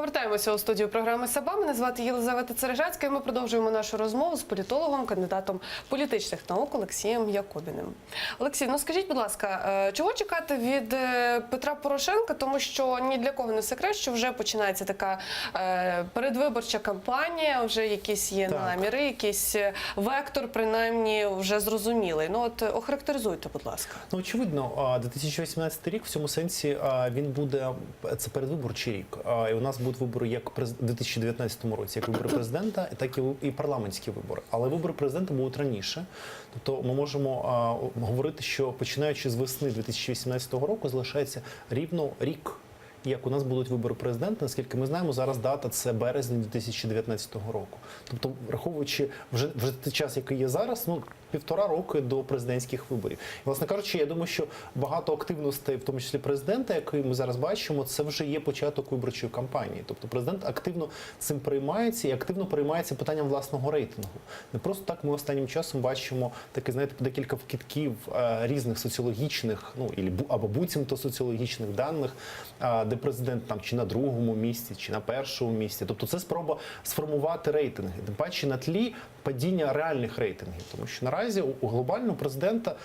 Повертаємося у студію програми «Саба». Мене звати Єлизавета Цережацька, і ми продовжуємо нашу розмову з політологом, кандидатом політичних наук Олексієм Якубіним. Олексій, ну скажіть, будь ласка, чого чекати від Петра Порошенка? Тому що ні для кого не секрет, що вже починається така передвиборча кампанія, вже якісь є наміри, якийсь вектор, принаймні, вже зрозумілий. Ну от охарактеризуйте, будь ласка. Ну, очевидно, 2018 рік в цьому сенсі він буде, це передвиборчий рік. І у нас будуть вибори як у 2019 році, як вибори президента, так і парламентські вибори. Але вибори президента будуть раніше. Тобто ми можемо говорити, що починаючи з весни 2018 року залишається рівно рік, як у нас будуть вибори президента. Наскільки ми знаємо, зараз дата – це березень 2019 року. Тобто, враховуючи вже той час, який є зараз, ну, 1,5 роки до президентських виборів. І, власне кажучи, я думаю, що багато активностей, в тому числі президента, який ми зараз бачимо, це вже є початок виборчої кампанії. Тобто президент активно цим приймається і активно приймається питанням власного рейтингу. Не просто так ми останнім часом бачимо таке, знаєте, декілька вкидків різних соціологічних, ну, або буцімто соціологічних даних, де президент там чи на другому місці, чи на першому місці. Тобто це спроба сформувати рейтинги. Тим паче на тлі падіння реальних рейтингів. Тому що наразі у глобального президента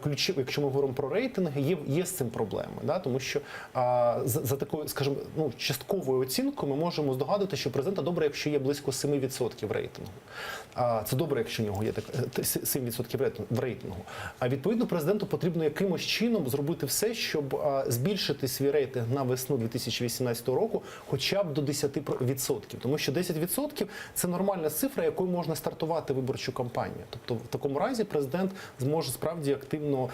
ключові, якщо ми говоримо про рейтинги, є з цим проблеми. Да? Тому що за такою, скажімо, ну, частковою оцінкою ми можемо здогадувати, що президента добре, якщо є близько 7% рейтингу. Це добре, якщо в нього є 7% в рейтингу. А відповідно президенту потрібно якимось чином зробити все, щоб збільшити свій рейтинг на весну 2018 року хоча б до 10%. Тому що 10% – це нормальна цифра, якою можна стартувати виборчу кампанію. Тобто в такому разі президент зможе справді активно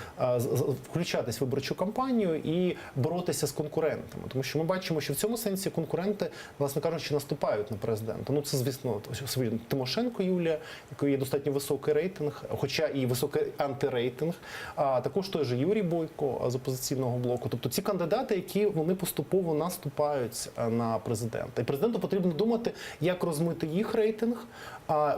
включатись в виборчу кампанію і боротися з конкурентами. Тому що ми бачимо, що в цьому сенсі конкуренти, власне кажучи, наступають на президента. Ну це, звісно, Тимошенко Юлія, якої є достатньо високий рейтинг, хоча і високий антирейтинг, а також той же Юрій Бойко з опозиційного блоку. Тобто ці кандидати, які вони поступово наступають на президента. І президенту потрібно думати, як розмити їх рейтинг,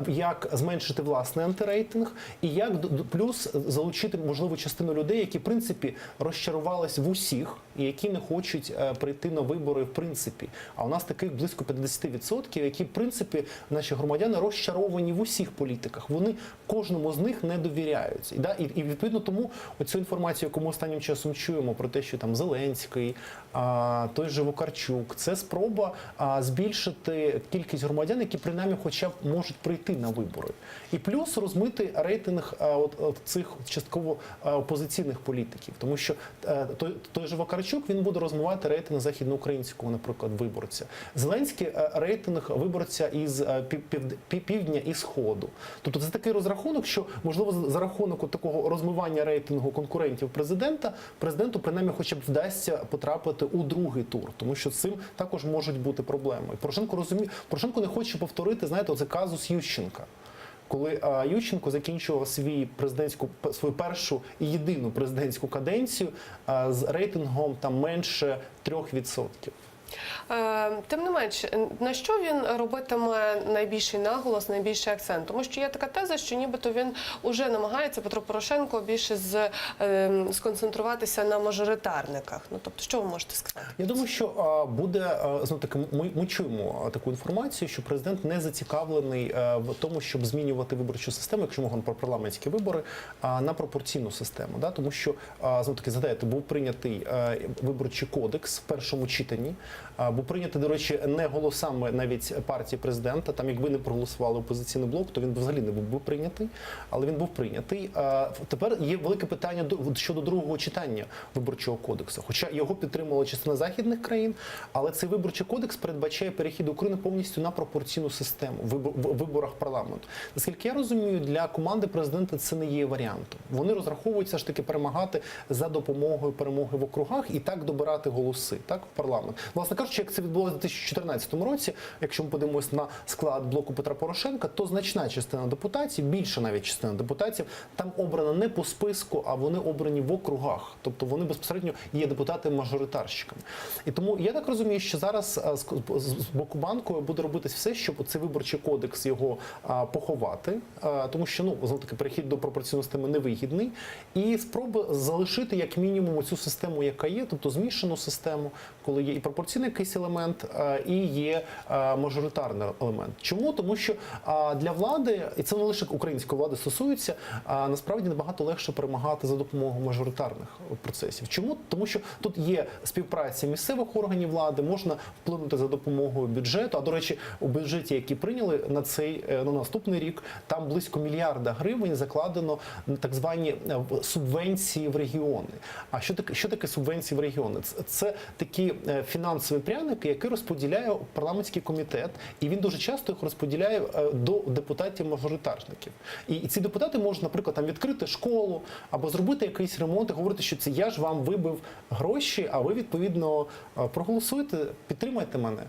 як зменшити власний антирейтинг і як плюс залучити, можливо, частину людей, які, в принципі, розчарувались в усіх і які не хочуть прийти на вибори в принципі. А у нас таких близько 50%, які, в принципі, наші громадяни розчаровані в усіх політиках. Вони кожному з них не довіряють. І відповідно тому оцю інформацію, яку ми останнім часом чуємо про те, що там Зеленський, той же Вакарчук, це спроба збільшити кількість громадян, які принаймні хоча б можуть прийти на вибори. І плюс розмити рейтинг цих частково опозиційних політиків. Тому що той же Вакарчук, він буде розмивати рейтинг західноукраїнського, наприклад, виборця. Зеленський рейтинг виборця із півдня і сходу. Тобто це такий розрахунок, що, можливо, за рахунок такого розмивання рейтингу конкурентів президенту принаймні хоча б вдасться потрапити у другий тур. Тому що з цим також можуть бути проблеми. Порошенко не хоче повторити, знаєте, оце казус Ющенка. Коли Ющенко закінчував свою першу і єдину президентську каденцію з рейтингом там менше 3%. Тим не менш, на що він робитиме найбільший наголос, найбільший акцент? Тому що є така теза, що нібито він уже намагається, Петро Порошенко, більше сконцентруватися на мажоритарниках. Ну, тобто, що ви можете сказати? Я думаю, що буде, знову таки, ми чуємо таку інформацію, що президент не зацікавлений в тому, щоб змінювати виборчу систему, якщо ми говоримо про парламентські вибори, на пропорційну систему. Да? Тому що, знову таки, згадайте, був прийнятий виборчий кодекс в першому читанні, був прийнятий, до речі, не голосами навіть партії президента. Там, якби не проголосували опозиційний блок, то він взагалі не був би прийнятий, але він був прийнятий. Тепер є велике питання щодо другого читання виборчого кодексу. Хоча його підтримувала частина західних країн, але цей виборчий кодекс передбачає перехід України повністю на пропорційну систему в виборах парламенту. Наскільки я розумію, для команди президента це не є варіантом. Вони розраховують все ж таки перемагати за допомогою перемоги в округах і так добирати голоси, так, в парламент. Власне кажучи, як це відбулося в 2014 році, якщо ми подивимося на склад блоку Петра Порошенка, то значна частина депутатів, більша навіть частина депутатів, там обрана не по списку, а вони обрані в округах. Тобто вони безпосередньо є депутати-мажоритарщиками. І тому я так розумію, що зараз з боку банку буде робитись все, щоб цей виборчий кодекс його поховати, тому що, ну, знову таки, перехід до пропорційної системи невигідний, і спроби залишити як мінімум цю систему, яка є, тобто змішану систему, коли є і пропорційна корупційний якийсь елемент і є мажоритарний елемент. Чому? Тому що для влади, і це не лише української влади стосується, насправді набагато легше перемагати за допомогою мажоритарних процесів. Чому? Тому що тут є співпраця місцевих органів влади, можна вплинути за допомогою бюджету. А, до речі, у бюджеті, який прийняли на наступний рік, там близько мільярда гривень закладено на так звані субвенції в регіони. А що таке субвенції в регіони? Це такі фінансові пряники, які розподіляє парламентський комітет, і він дуже часто їх розподіляє до депутатів-мажоритарників. І ці депутати можуть, наприклад, там відкрити школу або зробити якийсь ремонт і говорити, що це я ж вам вибив гроші, а ви, відповідно, проголосуєте, підтримайте мене.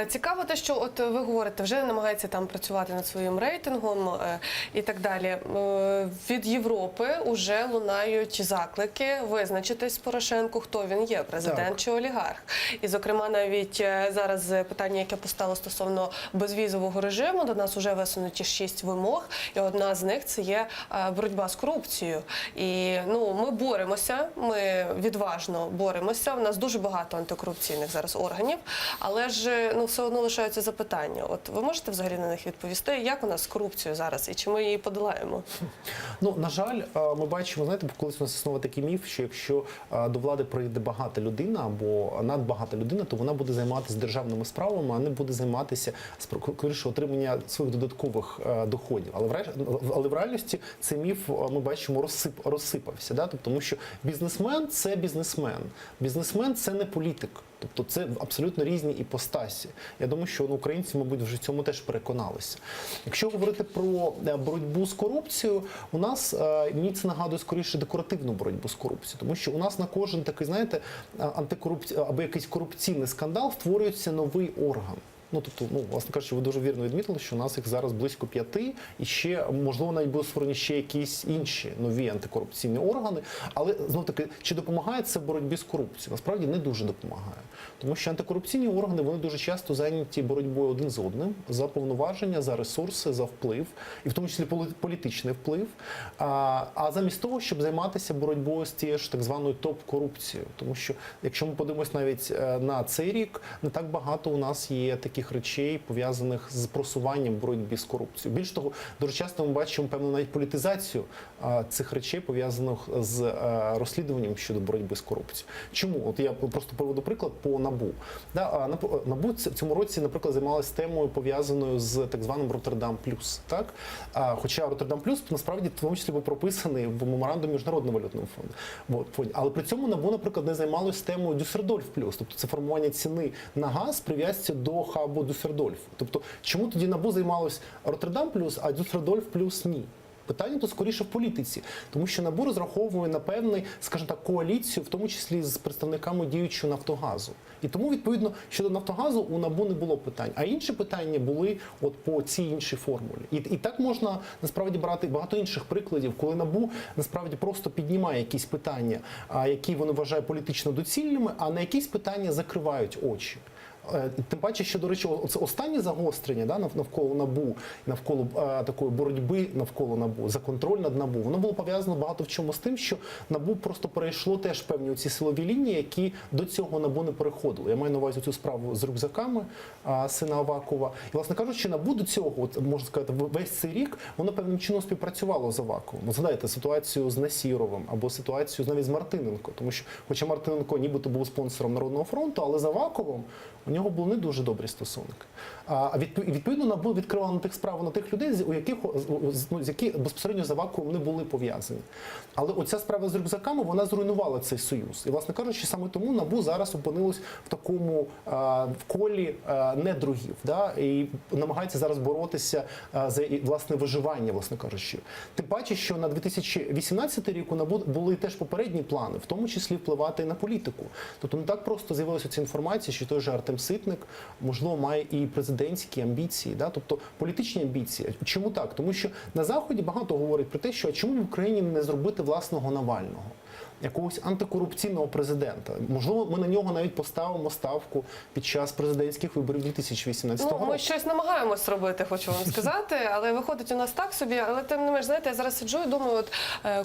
Цікаво те, що от ви говорите, вже намагається там працювати над своїм рейтингом і так далі. Від Європи вже лунають заклики визначитись з Порошенко, хто він є, президент чи олігарх. І, зокрема, навіть зараз питання, яке постало стосовно безвізового режиму, до нас вже висунуті 6 вимог, і одна з них – це є боротьба з корупцією. І ми боремося, ми відважно боремося, у нас дуже багато антикорупційних зараз органів, але ж все одно лишаються запитання. От ви можете взагалі на них відповісти, як у нас з корупцією зараз і чи ми її подолаємо? На жаль, ми бачимо, знаєте, колись у нас існував такий міф, що якщо до влади прийде багата людина або надбагата людина, то вона буде займатися державними справами, а не буде займатися отримання своїх додаткових доходів. Але в реальності цей міф, ми бачимо, розсипався. Да? Тому що бізнесмен – це бізнесмен. Бізнесмен – це не політик. Тобто це абсолютно різні іпостасі. Я думаю, що українці, мабуть, вже в цьому теж переконалися. Якщо говорити про боротьбу з корупцією, у нас, мені це нагадує скоріше декоративну боротьбу з корупцією, тому що у нас на кожен такий, знаєте, або якийсь корупційний скандал створюється новий орган. Власне кажучи, ви дуже вірно відмітили, що у нас їх зараз близько 5, і ще, можливо, навіть будуть створені ще якісь інші нові антикорупційні органи. Але, знов-таки, чи допомагає це в боротьбі з корупцією? Насправді не дуже допомагає. Тому що антикорупційні органи, вони дуже часто зайняті боротьбою один з одним за повноваження, за ресурси, за вплив, і в тому числі політичний вплив, а замість того, щоб займатися боротьбою з тією ж так званою топ-корупцією. Тому що, якщо ми подивимось навіть на цей рік, не так багато у нас є таких речей, пов'язаних з просуванням боротьби з корупцією. Більш того, дуже часто ми бачимо певну навіть політизацію цих речей, пов'язаних з розслідуванням щодо боротьби з корупцією. Чому? От я просто приведу приклад по НАБУ. НАБУ в цьому році, наприклад, займалась темою, пов'язаною з так званим Роттердам плюс. Хоча Роттердам плюс насправді в тому числі був прописаний в меморандумі Міжнародного валютного фонду. Але при цьому НАБУ, наприклад, не займалось темою Дюссельдорф плюс. Тобто це формування ціни на газ прив'язці до хабу Дюссельдорфу. Тобто, чому тоді НАБУ займалось Роттердам плюс, а Дюссельдорф плюс ні? Питання тут скоріше в політиці, тому що НАБУ розраховує на певний, скажімо так, коаліцію, в тому числі з представниками діючого Нафтогазу. І тому, відповідно, щодо Нафтогазу у НАБУ не було питань. А інші питання були от по цій іншій формулі. І так можна, насправді, брати багато інших прикладів, коли НАБУ, насправді, просто піднімає якісь питання, які вони вважають політично доцільними, а на якісь питання закривають очі. Тим паче, що, до речі, це останнє загострення навколо НАБУ, навколо такої боротьби навколо НАБУ, за контроль над НАБУ, воно було пов'язано багато в чому з тим, що НАБУ просто перейшло теж певні оці силові лінії, які до цього НАБУ не переходили. Я маю на увазі цю справу з рюкзаками сина Авакова. І, власне кажучи, НАБУ до цього, от, можна сказати, весь цей рік, воно певним чином співпрацювало з Аваковим. Згадайте ситуацію з Насіровим або ситуацію навіть з Мартиненко. Тому що, хоча Мартиненко нібито був спонсором Народного фронту, але з Аваковим у нього були не дуже добрі стосунки. Відповідно, НАБУ відкривало на тих справ, на тих людей, які безпосередньо з Аваковим не були пов'язані. Але оця справа з рюкзаками, вона зруйнувала цей союз. І, власне кажучи, саме тому НАБУ зараз опинилось в такому в колі недругів. І намагається зараз боротися за власне виживання, власне кажучи. Тим паче, що на 2018 рік у НАБУ були теж попередні плани, в тому числі впливати на політику. Тобто не так просто з'явилася ця інформація, що той же Артем Ситник, можливо, має і президентські амбіції, тобто політичні амбіції. Чому так? Тому що на Заході багато говорять про те, що чому в Україні не зробити власного Навального? якогось антикорупційного президента. Можливо, ми на нього навіть поставимо ставку під час президентських виборів 2018 року. Ми щось намагаємось робити, хочу вам сказати, але виходить у нас так собі. Але тим не менш, знаєте, я зараз сиджу і думаю, от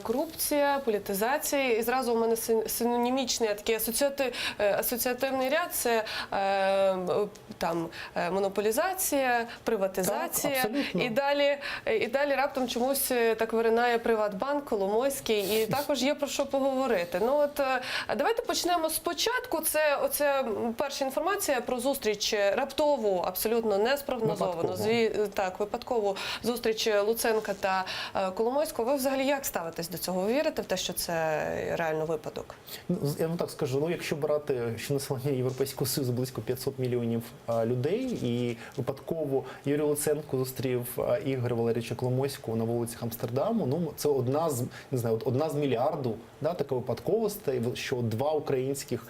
корупція, політизація, і зразу у мене синонімічний такий асоціативний ряд – це там монополізація, приватизація, абсолютно. і далі раптом чомусь так виринає Приватбанк, Коломойський, і також є про що поговорити. Ну от давайте почнемо спочатку. Це оця перша інформація про зустріч раптову, абсолютно не спрогнозовану, випадкову зустріч Луценка та Коломойського. Ви взагалі як ставитесь до цього? Ви вірите в те, що це реально випадок? Я вам так скажу, якщо брати, що населення Європейського Союзу близько 500 мільйонів людей, і випадково Юрій Луценко зустрів Ігоря Валерійовича Коломойського на вулицях Амстердаму, це одна з мільярду, така випадковостей, що два українських,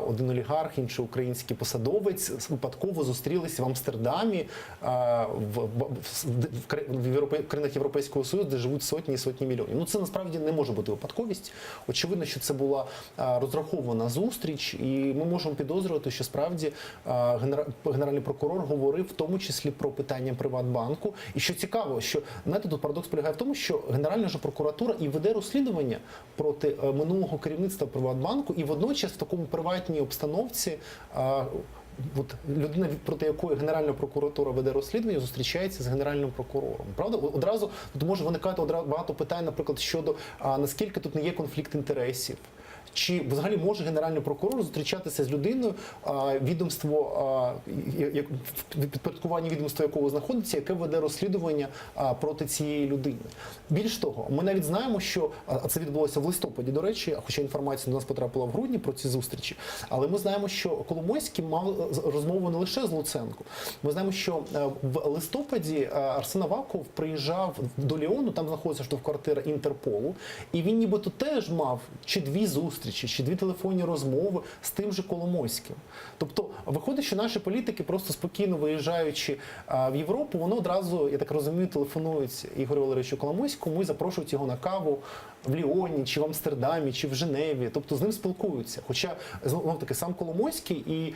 один олігарх, інший український посадовець випадково зустрілися в Амстердамі, в країнах Європейського Союзу, де живуть сотні і сотні мільйонів. Це насправді не може бути випадковість. Очевидно, що це була розрахована зустріч, і ми можемо підозрювати, що справді генеральний прокурор говорив в тому числі про питання Приватбанку. І що цікаво, що, знаєте, тут парадокс полягає в тому, що Генеральна ж прокуратура і веде розслідування проти минулого керівництва Приватбанку, і водночас в такому приватній обстановці людина, проти якої Генеральна прокуратура веде розслідування, зустрічається з Генеральним прокурором. Правда? Одразу тут може виникати багато питань, наприклад, щодо наскільки тут не є конфлікт інтересів. Чи взагалі може Генеральний прокурор зустрічатися з людиною, відомство, в підпорядкуванні відомства якого знаходиться, яке веде розслідування проти цієї людини? Більш того, ми навіть знаємо, що, а це відбулося в листопаді, до речі, хоча інформація до нас потрапила в грудні про ці зустрічі, але ми знаємо, що Коломойський мав розмову не лише з Луценко. Ми знаємо, що в листопаді Арсен Аваков приїжджав до Ліону, там знаходиться штаб-квартира Інтерполу, і він нібито теж мав чи дві зустрічі, чи дві телефонні розмови з тим же Коломойським. Тобто, виходить, що наші політики, просто спокійно виїжджаючи в Європу, вони одразу, я так розумію, телефонують Ігорю Валерійовичу Коломойському і запрошують його на каву в Ліоні, чи в Амстердамі, чи в Женеві. Тобто з ним спілкуються. Хоча, знов-таки, сам Коломойський і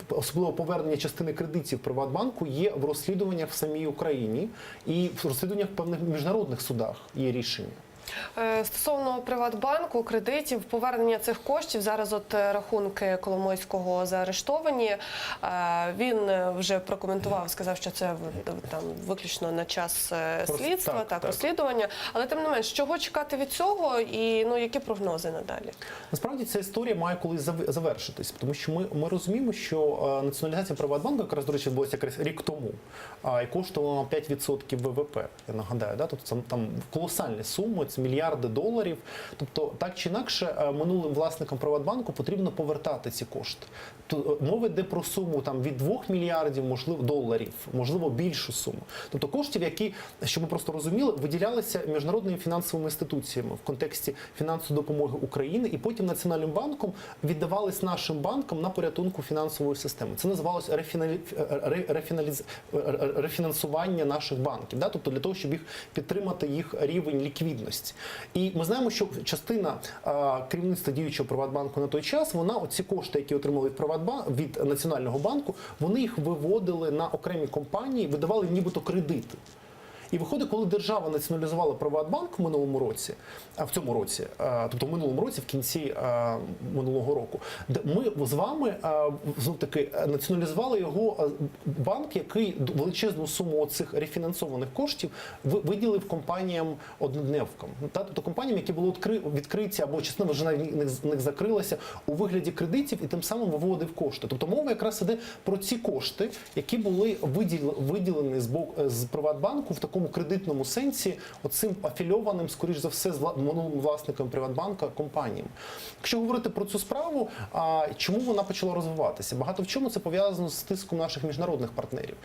особливо повернення частини кредитів Приватбанку є в розслідуваннях в самій Україні і в розслідуваннях в певних міжнародних судах є рішення. Стосовно Приватбанку, кредитів, повернення цих коштів, зараз от рахунки Коломойського заарештовані. Він вже прокоментував, сказав, що це там виключно на час слідства, розслідування. Але тим не менш, чого чекати від цього і які прогнози надалі? Насправді ця історія має колись завершитись, тому що ми розуміємо, що націоналізація Приватбанку, якраз, до речі, відбулася рік тому, і коштувала 5% ВВП, я нагадаю. Тобто там колосальні суми, це мільярди доларів. Тобто, так чи інакше, минулим власникам Приватбанку потрібно повертати ці кошти. Мова йде про суму від 2 мільярдів, можливо, доларів, можливо, більшу суму. Тобто коштів, які, щоб ми просто розуміли, виділялися міжнародними фінансовими інституціями в контексті фінансової допомоги України і потім Національним банком віддавались нашим банкам на порятунку фінансової системи. Це називалось рефінансування наших банків, тобто для того, щоб їх підтримати їх рівень ліквідності. І ми знаємо, що частина керівництва діючого Приватбанку на той час, вона оці кошти, які отримали від Національного банку, вони їх виводили на окремі компанії, видавали нібито кредити. І виходить, коли держава націоналізувала Приватбанк в минулому році, тобто в минулому році, в кінці минулого року, ми з вами знов-таки націоналізували його банк, який величезну суму цих рефінансованих коштів виділив компаніям-однодневкам. Тобто компаніям, які були відкриті, або частина вже навіть них закрилася у вигляді кредитів і тим самим виводив кошти. Тобто мова якраз іде про ці кошти, які були виділені з Приватбанку в такому кредитному сенсі оцим афільованим, скоріш за все, з минулим власником Приватбанка компаніям. Якщо говорити про цю справу, чому вона почала розвиватися? Багато в чому це пов'язано з тиском наших міжнародних партнерів.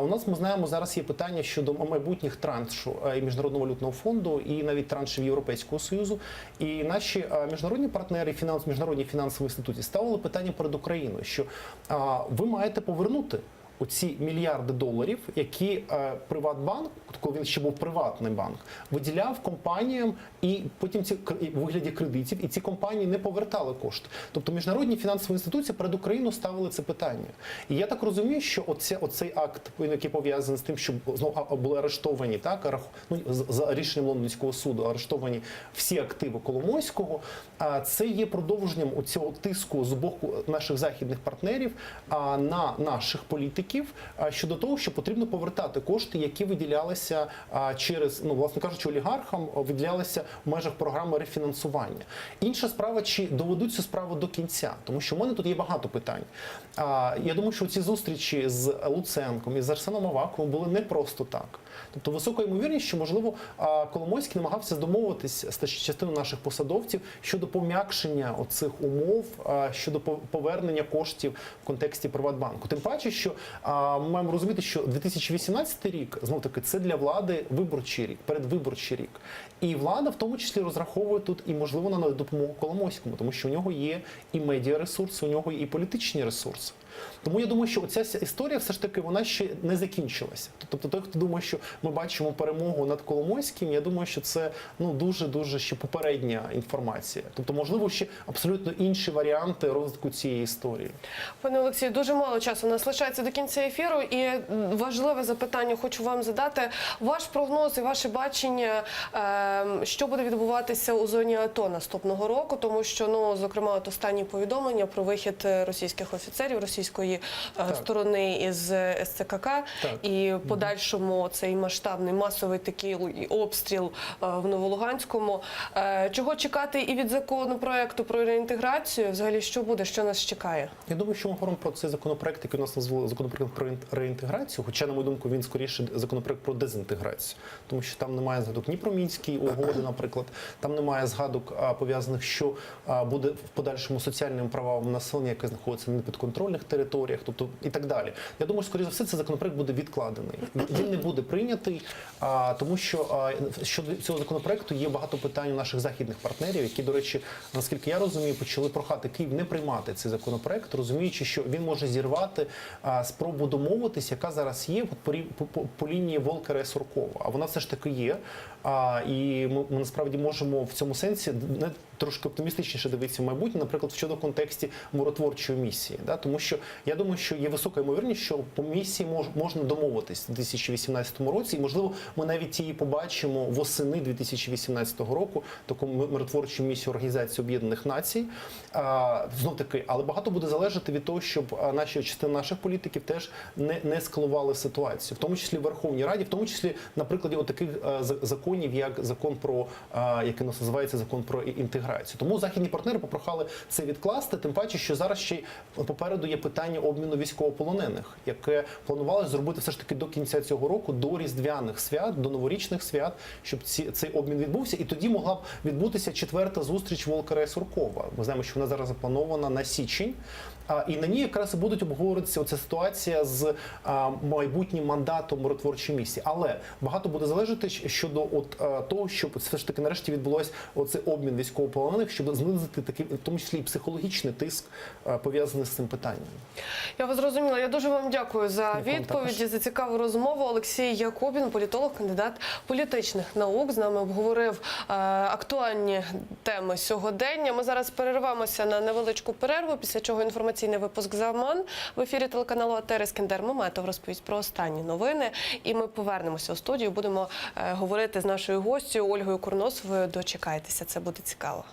У нас, ми знаємо, зараз є питання щодо майбутніх траншу і Міжнародного валютного фонду, і навіть траншів Європейського Союзу. І наші міжнародні партнери, міжнародні фінансові інституції ставили питання перед Україною, що ви маєте повернути оці мільярди доларів, які Приватбанк, коли він ще був приватний банк, виділяв компаніям і потім у вигляді кредитів, і ці компанії не повертали кошти. Тобто міжнародні фінансові інституції перед Україною ставили це питання. І я так розумію, що оцей акт, який пов'язаний з тим, що знову були арештовані, за рішенням Лондонського суду, арештовані всі активи Коломойського, це є продовженням цього тиску з боку наших західних партнерів на наших політиків щодо того, що потрібно повертати кошти, які виділялися через, власне кажучи, олігархам, виділялися в межах програми рефінансування. Інша справа, чи доведуть цю справу до кінця, тому що в мене тут є багато питань. Я думаю, що ці зустрічі з Луценком і з Арсеном Аваковим були не просто так. Тобто висока ймовірність, що, можливо, Коломойський намагався домовитись з частиною наших посадовців щодо пом'якшення оцих умов, щодо повернення коштів в контексті Приватбанку. Тим паче, що ми маємо розуміти, що 2018 рік, знов-таки, це для влади виборчий рік, передвиборчий рік. І влада в тому числі розраховує тут і, можливо, на допомогу Коломойському, тому що у нього є і медіаресурси, у нього є і політичні ресурси. Тому я думаю, що ця історія все ж таки вона ще не закінчилася. Тобто той, хто думає, що ми бачимо перемогу над Коломойським, я думаю, що це дуже ще попередня інформація. Тобто, можливо, ще абсолютно інші варіанти розвитку цієї історії. Пане Олексію, дуже мало часу у нас лишається до кінця ефіру, і важливе запитання хочу вам задати. Ваш прогноз і ваше бачення, що буде відбуватися у зоні АТО наступного року, тому що, зокрема, от останні повідомлення про вихід російських офіцерів, російської сторони із СЦКК, і подальшому цей масштабний масовий такий обстріл в Новолуганському. Чого чекати і від законопроекту про реінтеграцію? Взагалі, що буде, що нас чекає? Я думаю, що ми говоримо про цей законопроект, який у нас назвали законопроект про реінтеграцію, хоча, на мою думку, він скоріше законопроект про дезінтеграцію, тому що там немає згадок ні про Мінські угоди, наприклад, там немає згадок пов'язаних, що буде в подальшому соціальним правам населення, яке знаходиться на непідконтрольних територіях, тобто і так далі. Я думаю, скоріше за все, цей законопроект буде відкладений. Він не буде прийнятий, тому що щодо цього законопроекту є багато питань у наших західних партнерів, які, до речі, наскільки я розумію, почали прохати Київ не приймати цей законопроект, розуміючи, що він може зірвати спробу домовитись, яка зараз є по лінії Волкера і Суркова. А вона все ж таки є. І ми насправді можемо в цьому сенсі трошки оптимістичніше дивитися в майбутнє, наприклад, щодо контексті миротворчої місії. Тому що я думаю, що є висока ймовірність, що по місії можна домовитись у 2018 році, і, можливо, ми навіть її побачимо восени 2018 року, таку миротворчу місію Організації Об'єднаних Націй. Знов-таки, але багато буде залежати від того, щоб частина наших політиків теж не ескалували ситуацію, в тому числі в Верховній Раді, в тому числі на прикладі таких законів, як закон про, який називається закон про інтеграцію. Тому західні партнери попрохали це відкласти, тим паче, що зараз ще попереду є питання обміну військовополонених, яке планувалося зробити все ж таки до кінця цього року, до різдвяних свят, до новорічних свят, щоб цей обмін відбувся, і тоді могла б відбутися 4-та зустріч Волкера і Суркова. Ми знаємо, що вона зараз запланована на січень, і на ній якраз і будуть обговорюватися оця ситуація з майбутнім мандатом миротворчої місії. Але багато буде залежати щодо того, щоб все ж таки нарешті відбулося оцей обмін військовополонених, щоб знизити такий, в тому числі і психологічний тиск, пов'язаний з цим питанням. Я вас зрозуміла. Я дуже вам дякую за відповіді, за цікаву розмову. Олексій Якубін, політолог, кандидат політичних наук, з нами обговорив актуальні теми сьогодення. Ми зараз перервемося на невеличку перерву, після чого інформаційний випуск «Заман». В ефірі телеканалу АТR Іскандер Маметов розповість про останні новини. І ми повернемося у студію, будемо говорити з нашою гостю Ольгою Курносовою. Дочекайтеся, це буде цікаво.